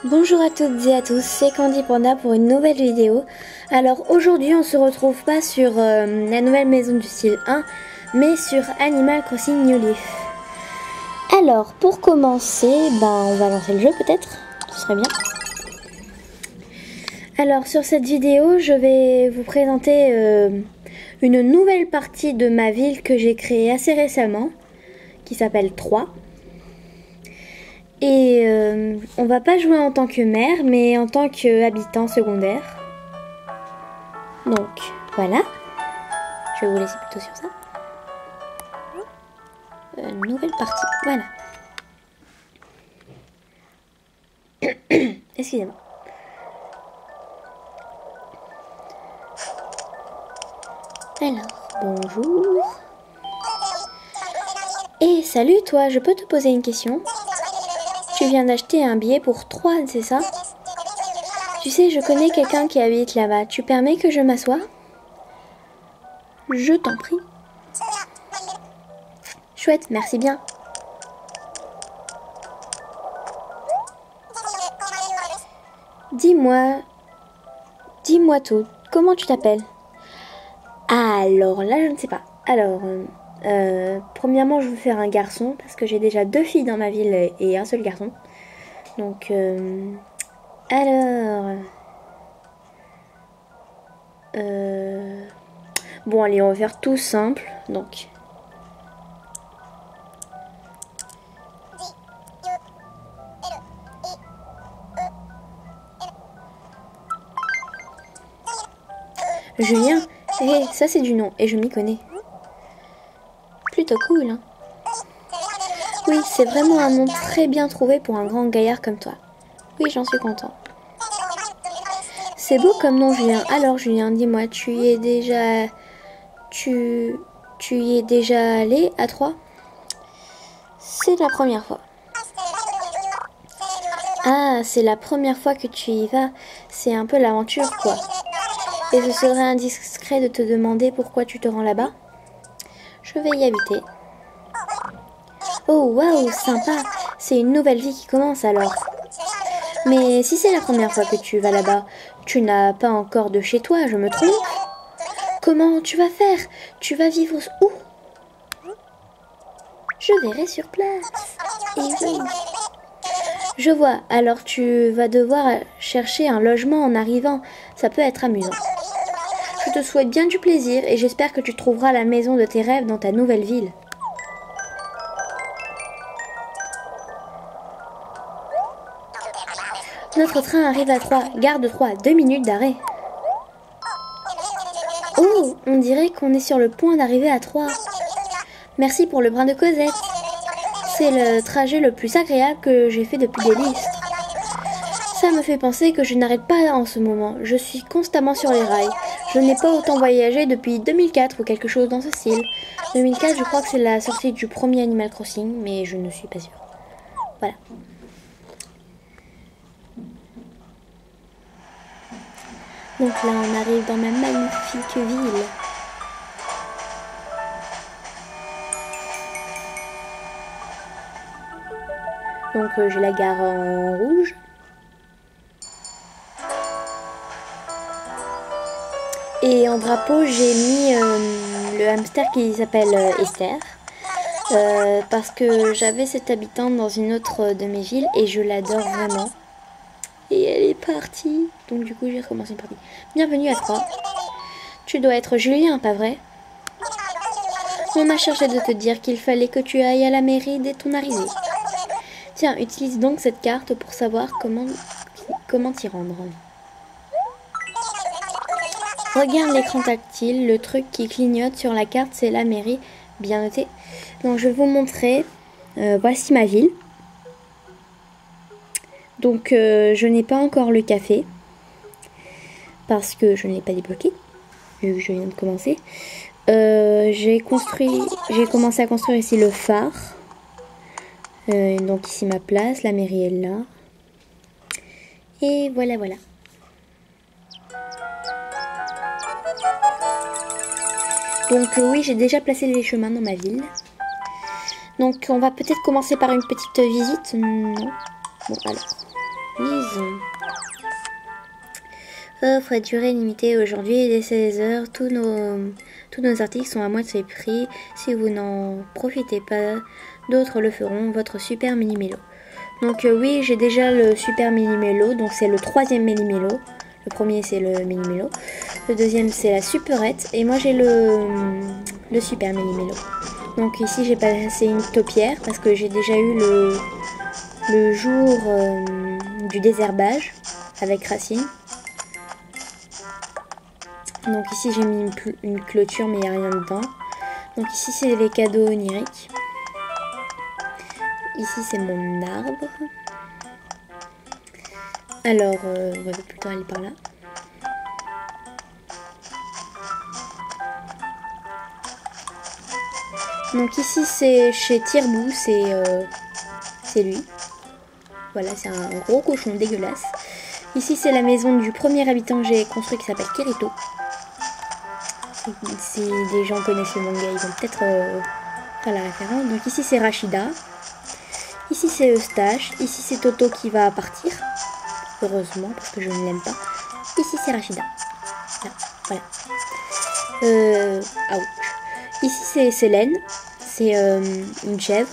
Bonjour à toutes et à tous, c'est Candy Panda pour une nouvelle vidéo. Alors aujourd'hui on se retrouve pas sur la nouvelle maison du style 1, mais sur Animal Crossing New Leaf. Alors pour commencer, on va lancer le jeu peut-être, ce serait bien. Alors sur cette vidéo je vais vous présenter une nouvelle partie de ma ville que j'ai créée assez récemment, qui s'appelle 3. Et on va pas jouer en tant que maire, mais en tant qu'habitant secondaire. Donc voilà. Je vais vous laisser plutôt sur ça. Nouvelle partie. Voilà. Excusez-moi. Alors, bonjour. Et salut toi, je peux te poser une question ? Tu viens d'acheter un billet pour 3, c'est ça? Tu sais, je connais quelqu'un qui habite là-bas. Tu permets que je m'assoie? Je t'en prie. Chouette, merci bien. Dis-moi tout. Comment tu t'appelles? Alors là, je ne sais pas. Alors, premièrement, je veux faire un garçon parce que j'ai déjà 2 filles dans ma ville et un seul garçon. Donc, bon, allez, on va faire tout simple. Donc, Julien, hé, ça c'est du nom et je m'y connais. Plutôt cool, hein? Oui, c'est vraiment un nom très bien trouvé pour un grand gaillard comme toi. Oui, j'en suis content. C'est beau comme nom, Julien. Alors, Julien, dis-moi, tu y es déjà allé à 3? C'est la première fois. Ah, c'est la première fois que tu y vas. C'est un peu l'aventure, quoi. Et ce serait indiscret de te demander pourquoi tu te rends là-bas? Je vais y habiter. Oh, waouh, sympa. C'est une nouvelle vie qui commence alors. Mais si c'est la première fois que tu vas là-bas, tu n'as pas encore de chez toi, je me trompe? Comment tu vas faire? Tu vas vivre où? Je verrai sur place. Et oui. Je vois, alors tu vas devoir chercher un logement en arrivant. Ça peut être amusant. Je te souhaite bien du plaisir et j'espère que tu trouveras la maison de tes rêves dans ta nouvelle ville. Notre train arrive à 3. Gare de 3. 2 minutes d'arrêt. Oh, on dirait qu'on est sur le point d'arriver à 3. Merci pour le brin de Cosette. C'est le trajet le plus agréable que j'ai fait depuis des lustres. Ça me fait penser que je n'arrête pas en ce moment. Je suis constamment sur les rails. Je n'ai pas autant voyagé depuis 2004 ou quelque chose dans ce style. 2004, je crois que c'est la sortie du premier Animal Crossing, mais je ne suis pas sûre. Voilà. Donc là, on arrive dans ma magnifique ville. Donc j'ai la gare en rouge. Et en drapeau, j'ai mis le hamster qui s'appelle Esther. Parce que j'avais cette habitante dans une autre de mes villes et je l'adore vraiment. Et elle est partie. Donc du coup, j'ai recommencé une partie. Bienvenue à 3. Tu dois être Julien, pas vrai? On m'a chargé de te dire qu'il fallait que tu ailles à la mairie dès ton arrivée. Tiens, utilise donc cette carte pour savoir comment t'y rendre. Regarde l'écran tactile, le truc qui clignote sur la carte, c'est la mairie. Bien noté. Donc je vais vous montrer. Voici ma ville. Donc je n'ai pas encore le café. Parce que je ne l'ai pas débloqué. Vu que je viens de commencer. J'ai commencé à construire ici le phare. Donc ici ma place, la mairie est là. Et voilà. Donc oui, j'ai déjà placé les chemins dans ma ville. Donc on va peut-être commencer par une petite visite. Non. Bon alors, visite. Offre à durée limitée aujourd'hui dès 16h. Tous nos articles sont à moitié prix. Si vous n'en profitez pas, d'autres le feront. Votre super mini mélo. Donc oui, j'ai déjà le super mini mélo. Donc c'est le 3e mini mélo. Le premier c'est le mini mélo. Le deuxième c'est la superette. Et moi j'ai le super mini mélo. Donc ici j'ai passé une taupière parce que j'ai déjà eu le jour du désherbage avec Racine. Donc ici j'ai mis une clôture mais il n'y a rien dedans. Donc ici c'est les cadeaux oniriques. Ici c'est mon arbre. Alors on va plutôt aller par là. Donc ici c'est chez Tirbou, c'est lui. Voilà, c'est un gros cochon dégueulasse. Ici c'est la maison du premier habitant que j'ai construit qui s'appelle Kirito. Si des gens connaissent le manga, ils vont peut-être faire la référence. Donc ici c'est Rachida. Ici c'est Eustache. Ici c'est Toto qui va partir. Heureusement, parce que je ne l'aime pas. Ici c'est Rachida. Là, voilà. Ouch. Ici c'est Célène. C'est une chèvre.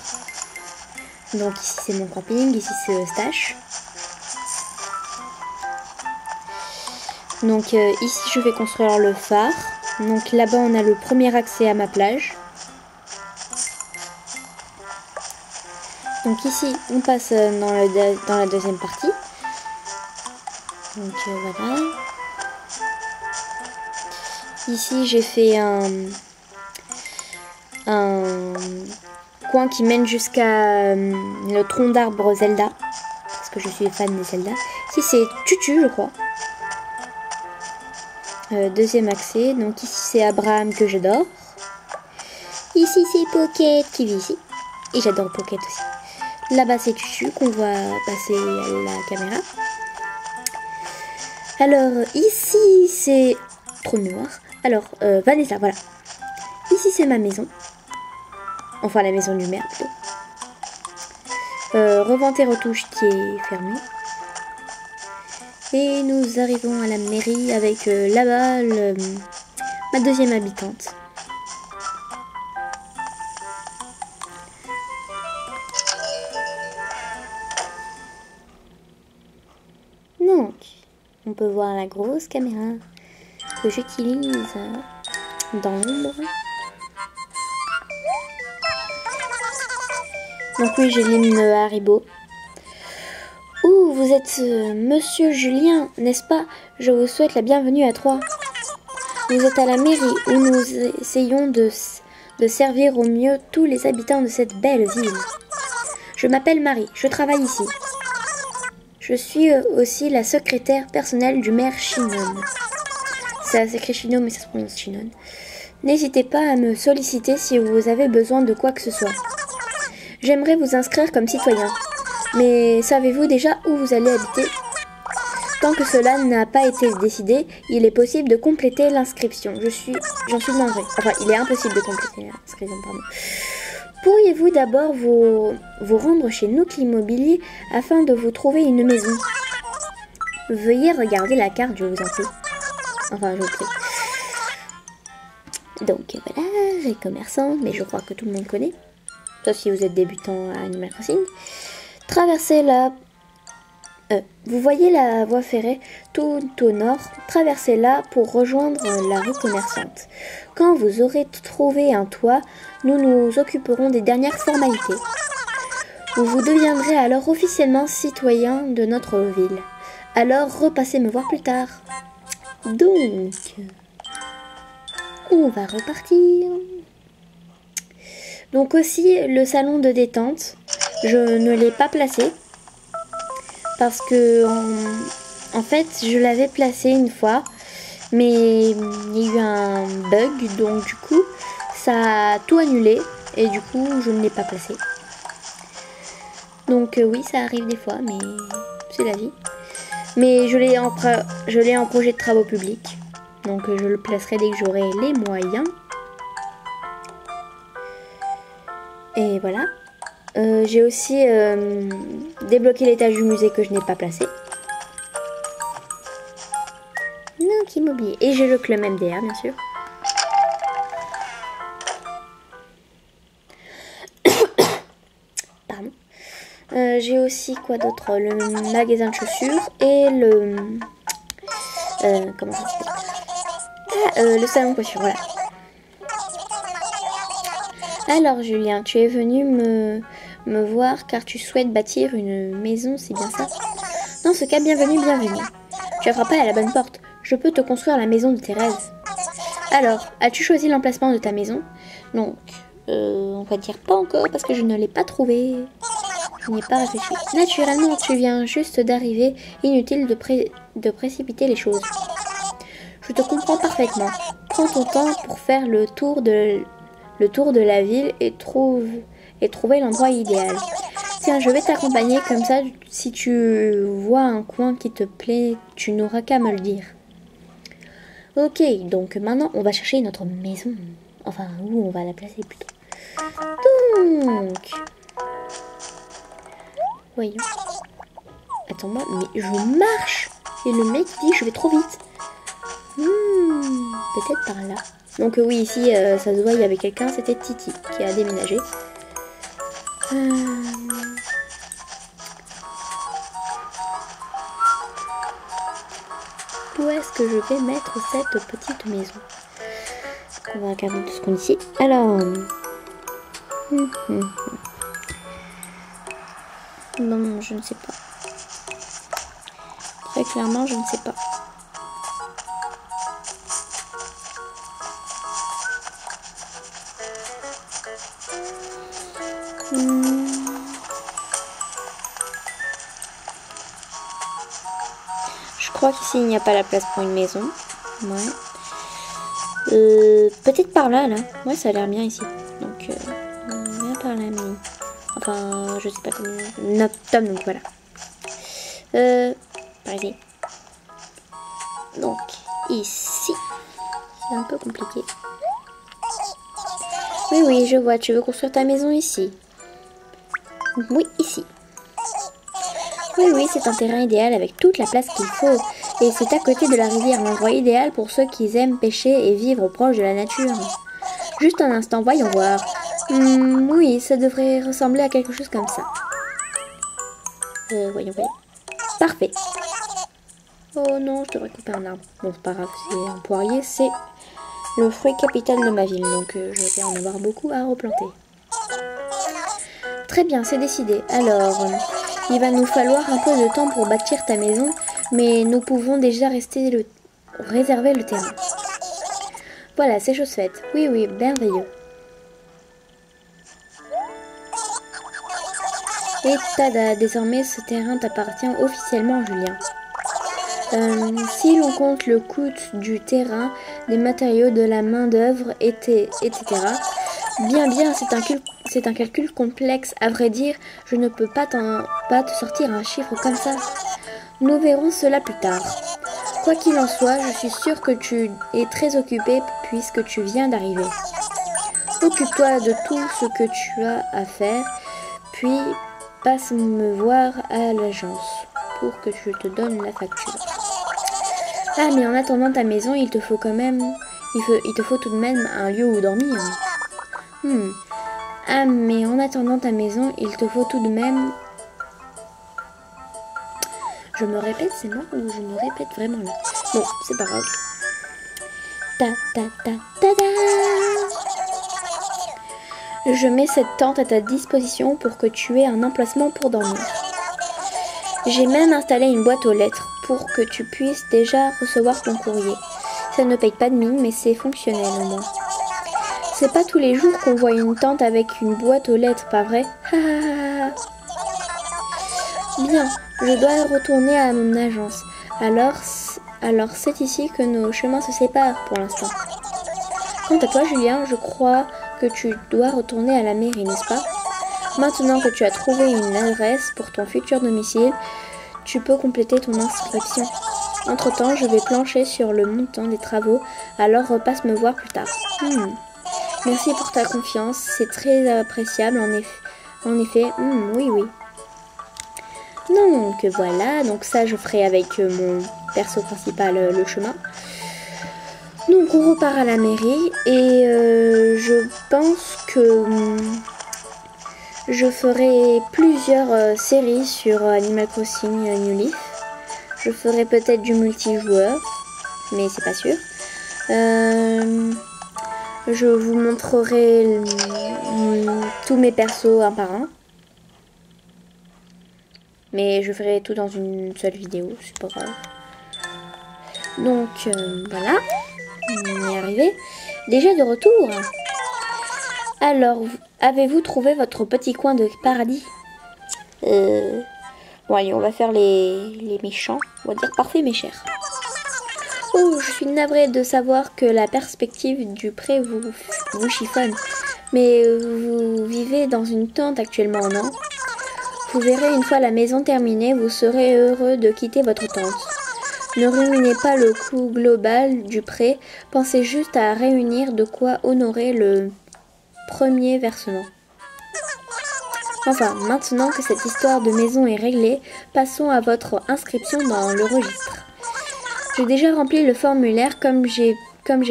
Donc ici c'est mon camping. Ici c'est Eustache. Donc ici je vais construire le phare. Donc là-bas on a le premier accès à ma plage. Donc ici on passe dans la deuxième partie. Donc voilà. Ici j'ai fait un coin qui mène jusqu'à le tronc d'arbre Zelda. Parce que je suis fan des Zelda. Ici c'est Tutu je crois. Deuxième accès, donc ici c'est Abraham que j'adore. Ici c'est Pocket qui vit ici. Et j'adore Pocket aussi. Là-bas c'est Tutu qu'on va passer à la caméra. Alors ici c'est trop noir. Alors Vanessa, voilà. Ici c'est ma maison. Enfin la maison du maire plutôt. Revente et retouche qui est fermée. Et nous arrivons à la mairie avec là-bas ma deuxième habitante. Donc, on peut voir la grosse caméra que j'utilise dans l'ombre. Donc oui, j'ai l'hymne Haribo. Ouh, vous êtes Monsieur Julien, n'est-ce pas? Je vous souhaite la bienvenue à Troyes. Vous êtes à la mairie où nous essayons de servir au mieux tous les habitants de cette belle ville. Je m'appelle Marie, je travaille ici. Je suis aussi la secrétaire personnelle du maire Chinon. Ça s'écrit Chinon mais ça se prononce Chinon. N'hésitez pas à me solliciter si vous avez besoin de quoi que ce soit. J'aimerais vous inscrire comme citoyen. Mais savez-vous déjà où vous allez habiter? Tant que cela n'a pas été décidé, il est possible de compléter l'inscription. J'en suis navrée. Enfin, il est impossible de compléter l'inscription, pardon. Pourriez-vous d'abord vous rendre chez Nook Immobilier afin de vous trouver une maison? Veuillez regarder la carte, je vous en prie. Enfin, je vous prie. Donc voilà, les commerçants, mais je crois que tout le monde connaît. Sauf si vous êtes débutant à Animal Crossing. Traversez la... vous voyez la voie ferrée tout au nord, traversez-la pour rejoindre la rue commerçante. Quand vous aurez trouvé un toit, nous nous occuperons des dernières formalités. Vous deviendrez alors officiellement citoyen de notre ville. Alors repassez me voir plus tard. Donc, on va repartir. Donc aussi le salon de détente. Je ne l'ai pas placé parce que en fait je l'avais placé une fois mais il y a eu un bug donc du coup ça a tout annulé et du coup je ne l'ai pas placé. Donc oui ça arrive des fois mais c'est la vie. Mais je l'ai en projet de travaux publics donc je le placerai dès que j'aurai les moyens. Et voilà. J'ai aussi débloqué l'étage du musée que je n'ai pas placé. parc immobilier. Et j'ai le club MDR, bien sûr. Pardon. J'ai aussi quoi d'autre? Le magasin de chaussures et le... comment ça s'appelle? Le salon de coiffure, voilà. Alors Julien, tu es venu me voir car tu souhaites bâtir une maison, c'est bien ça? Dans ce cas, bienvenue, bienvenue. Tu as frappé à la bonne porte. Je peux te construire la maison de tes rêves. Alors, as-tu choisi l'emplacement de ta maison? Donc, on va dire pas encore parce que je ne l'ai pas trouvé. Je n'y ai pas réfléchi. Naturellement, tu viens juste d'arriver. Inutile de précipiter les choses. Je te comprends parfaitement. Prends ton temps pour faire le tour de la ville et trouver l'endroit idéal. Tiens, je vais t'accompagner comme ça. Si tu vois un coin qui te plaît, tu n'auras qu'à me le dire. Ok, donc maintenant, on va chercher notre maison. Enfin, où on va la placer plutôt. Donc... voyons. Attends-moi, mais je marche. Et le mec dit je vais trop vite. Peut-être par là. Donc oui, ici, ça se voit, il y avait quelqu'un, c'était Titi, qui a déménagé. Où est-ce que je vais mettre cette petite maison? On va regarder tout ce qu'on a ici. Alors... non, je ne sais pas. Très clairement, je ne sais pas. Je crois qu'ici il n'y a pas la place pour une maison. Ouais. Peut-être par là, là. Ouais, ça a l'air bien ici. Donc, bien par là, mais... enfin, je sais pas comment... notre tome, donc voilà. Par ici. Donc, ici. C'est un peu compliqué. Oui, oui, je vois. Tu veux construire ta maison ici. Oui, ici. Oui, oui, c'est un terrain idéal avec toute la place qu'il faut. Et c'est à côté de la rivière, l'endroit idéal pour ceux qui aiment pêcher et vivre proche de la nature. Juste un instant, voyons voir. Oui, ça devrait ressembler à quelque chose comme ça. Voyons. Parfait. Oh non, je devrais couper un arbre. Bon, c'est pas grave, c'est un poirier, c'est le fruit capital de ma ville. Donc, je vais en avoir beaucoup à replanter. Très bien, c'est décidé. Alors, il va nous falloir un peu de temps pour bâtir ta maison, mais nous pouvons déjà réserver le terrain. Voilà, c'est chose faite. Oui, oui, merveilleux. Et tada, désormais ce terrain t'appartient officiellement, Julien. Si l'on compte le coût du terrain, des matériaux, de la main-d'œuvre, etc., bien, c'est un calcul complexe. À vrai dire, je ne peux pas te sortir un chiffre comme ça. Nous verrons cela plus tard. Quoi qu'il en soit, je suis sûre que tu es très occupé puisque tu viens d'arriver. Occupe-toi de tout ce que tu as à faire, puis passe me voir à l'agence pour que je te donne la facture. Ah, mais en attendant ta maison, il te faut tout de même un lieu où dormir. Ah, mais en attendant ta maison, il te faut tout de même... Je me répète, c'est moi ou je me répète vraiment là? Bon, c'est pas grave. Je mets cette tente à ta disposition pour que tu aies un emplacement pour dormir. J'ai même installé une boîte aux lettres pour que tu puisses déjà recevoir ton courrier. Ça ne paye pas de mine, mais c'est fonctionnel au moins. C'est pas tous les jours qu'on voit une tente avec une boîte aux lettres, pas vrai? Bien, je dois retourner à mon agence. Alors c'est ici que nos chemins se séparent pour l'instant. Quant à toi, Julien, je crois que tu dois retourner à la mairie, n'est-ce pas? Maintenant que tu as trouvé une adresse pour ton futur domicile, tu peux compléter ton inscription. Entre-temps, je vais plancher sur le montant des travaux, alors repasse me voir plus tard. Merci pour ta confiance, c'est très appréciable en effet. Oui. Donc voilà, donc ça je ferai avec mon perso principal le chemin. Donc on repart à la mairie et je pense que je ferai plusieurs séries sur Animal Crossing New Leaf. Je ferai peut-être du multijoueur, mais c'est pas sûr. Je vous montrerai tous mes persos un par un. Mais je ferai tout dans une seule vidéo, c'est pas grave. Donc voilà, on est arrivé. Déjà de retour. Alors, avez-vous trouvé votre petit coin de paradis? Bon allez, on va faire les méchants. On va dire parfait mes chers. Oh, je suis navrée de savoir que la perspective du pré vous chiffonne. Mais vous vivez dans une tente actuellement, non? Vous verrez une fois la maison terminée, vous serez heureux de quitter votre tente. Ne ruinez pas le coût global du prêt, pensez juste à réunir de quoi honorer le premier versement. Enfin, maintenant que cette histoire de maison est réglée, passons à votre inscription dans le registre. J'ai déjà rempli le formulaire comme j'ai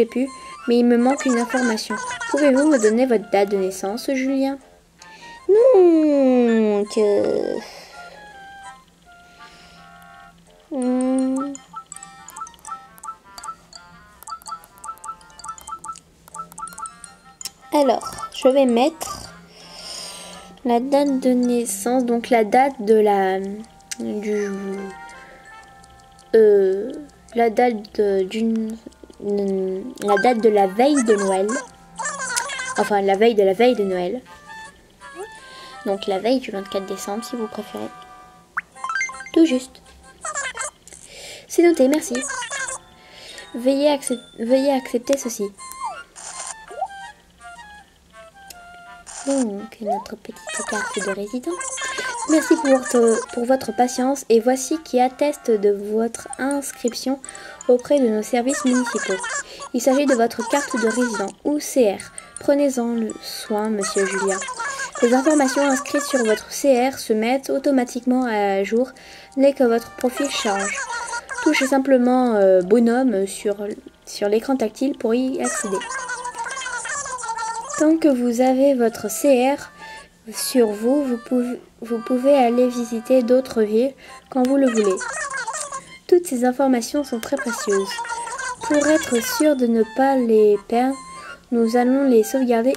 pu, mais il me manque une information. Pouvez-vous me donner votre date de naissance, Julien? Donc... Alors, je vais mettre la date de naissance, donc la date de la veille de Noël. Enfin, la veille de Noël. Donc la veille du 24 décembre, si vous préférez. Tout juste. C'est noté, merci. Veuillez accepter ceci. Donc, notre petite carte de résident. Merci pour votre patience et voici qui atteste de votre inscription auprès de nos services municipaux. Il s'agit de votre carte de résident ou CR. Prenez-en le soin, monsieur Julien. Les informations inscrites sur votre CR se mettent automatiquement à jour dès que votre profil change. Touchez simplement bonhomme sur l'écran tactile pour y accéder. Tant que vous avez votre CR sur vous, vous pouvez aller visiter d'autres villes quand vous le voulez. Toutes ces informations sont très précieuses. Pour être sûr de ne pas les perdre, nous allons les sauvegarder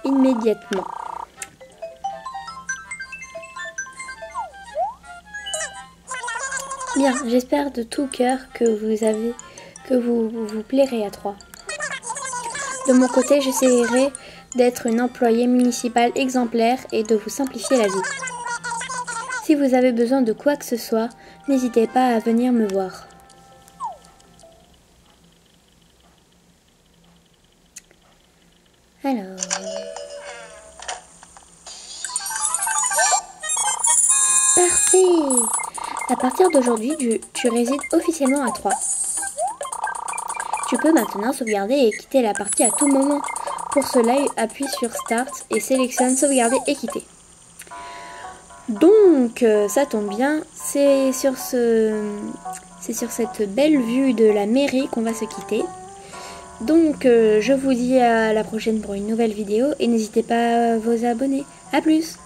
immédiatement. Bien, j'espère de tout cœur que vous plairez à 3. De mon côté, j'essaierai d'être une employée municipale exemplaire et de vous simplifier la vie. Si vous avez besoin de quoi que ce soit, n'hésitez pas à venir me voir. Alors... Parfait! À partir d'aujourd'hui, tu résides officiellement à 3. Tu peux maintenant sauvegarder et quitter la partie à tout moment. Pour cela, appuie sur Start et sélectionne Sauvegarder et quitter. Donc, ça tombe bien, c'est sur cette belle vue de la mairie qu'on va se quitter. Donc, je vous dis à la prochaine pour une nouvelle vidéo et n'hésitez pas à vous abonner. A plus!